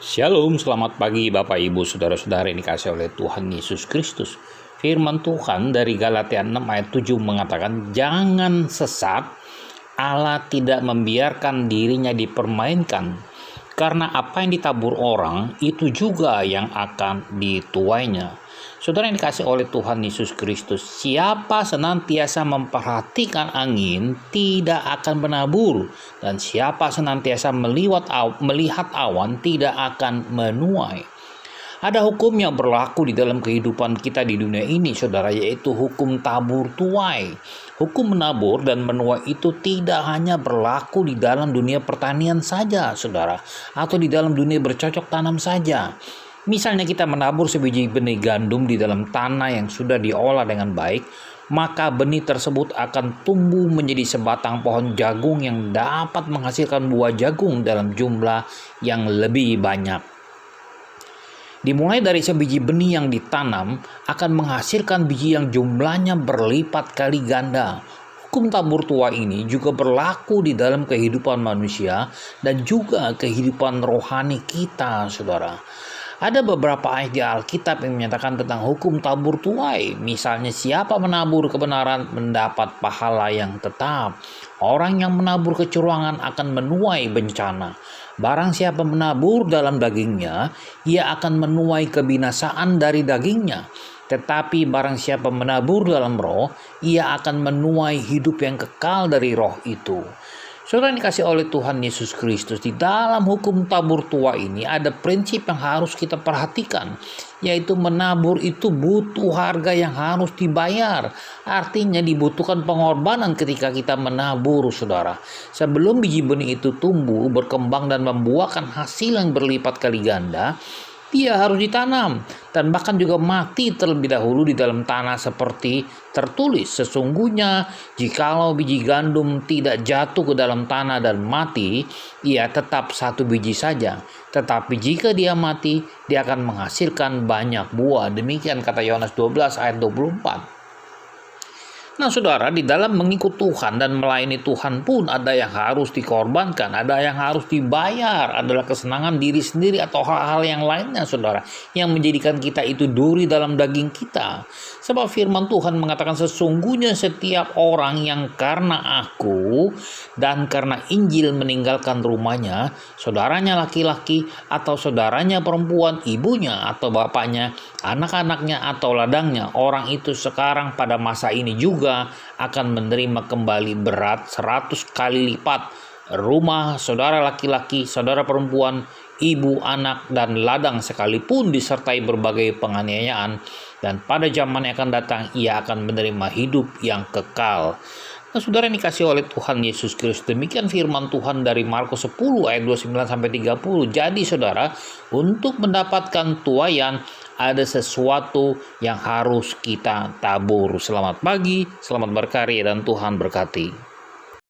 Shalom, selamat pagi Bapak Ibu Saudara-saudara yang dikasihi oleh Tuhan Yesus Kristus. Firman Tuhan dari Galatia 6 ayat 7 mengatakan, "Jangan sesat, Allah tidak membiarkan dirinya dipermainkan, karena apa yang ditabur orang itu juga yang akan dituainya." Saudara yang dikasihi oleh Tuhan Yesus Kristus, siapa senantiasa memperhatikan angin tidak akan menabur, dan siapa senantiasa melihat awan tidak akan menuai. Ada hukum yang berlaku di dalam kehidupan kita di dunia ini, saudara, yaitu hukum tabur tuai. Hukum menabur dan menuai itu tidak hanya berlaku di dalam dunia pertanian saja, saudara, atau di dalam dunia bercocok tanam saja. Misalnya kita menabur sebiji benih gandum di dalam tanah yang sudah diolah dengan baik, maka benih tersebut akan tumbuh menjadi sebatang pohon jagung yang dapat menghasilkan buah jagung dalam jumlah yang lebih banyak. Dimulai dari sebiji benih yang ditanam akan menghasilkan biji yang jumlahnya berlipat kali ganda. Hukum tabur tuai ini juga berlaku di dalam kehidupan manusia dan juga kehidupan rohani kita, saudara. Ada beberapa ayat di Alkitab yang menyatakan tentang hukum tabur tuai. Misalnya, siapa menabur kebenaran mendapat pahala yang tetap. Orang yang menabur kecurangan akan menuai bencana. Barang siapa menabur dalam dagingnya, ia akan menuai kebinasaan dari dagingnya. Tetapi barang siapa menabur dalam roh, ia akan menuai hidup yang kekal dari roh itu. Saudara yang dikasih oleh Tuhan Yesus Kristus, di dalam hukum tabur tuai ini ada prinsip yang harus kita perhatikan, yaitu menabur itu butuh harga yang harus dibayar. Artinya dibutuhkan pengorbanan ketika kita menabur, saudara. Sebelum biji benih itu tumbuh, berkembang dan membuahkan hasil yang berlipat kali ganda, dia harus ditanam dan bahkan juga mati terlebih dahulu di dalam tanah, seperti tertulis, "Sesungguhnya jikalau biji gandum tidak jatuh ke dalam tanah dan mati, ia tetap satu biji saja. Tetapi jika dia mati, dia akan menghasilkan banyak buah." Demikian kata Yohanes 12 ayat 24. Nah, saudara, di dalam mengikut Tuhan dan melayani Tuhan pun ada yang harus dikorbankan, ada yang harus dibayar, adalah kesenangan diri sendiri atau hal-hal yang lainnya, saudara, yang menjadikan kita itu duri dalam daging kita. Sebab firman Tuhan mengatakan, "Sesungguhnya setiap orang yang karena aku dan karena Injil meninggalkan rumahnya, saudaranya laki-laki atau saudaranya perempuan, ibunya atau bapaknya, anak-anaknya atau ladangnya, orang itu sekarang pada masa ini juga akan menerima kembali berat 100 kali lipat rumah, saudara laki-laki, saudara perempuan, ibu, anak, dan ladang sekalipun disertai berbagai penganiayaan, dan pada zaman yang akan datang ia akan menerima hidup yang kekal." Nah, saudara yang dikasih oleh Tuhan Yesus Kristus, demikian firman Tuhan dari Markus 10 ayat 29-30. Jadi saudara, untuk mendapatkan tuaian ada sesuatu yang harus kita tabur. Selamat pagi, selamat berkarya, dan Tuhan berkati.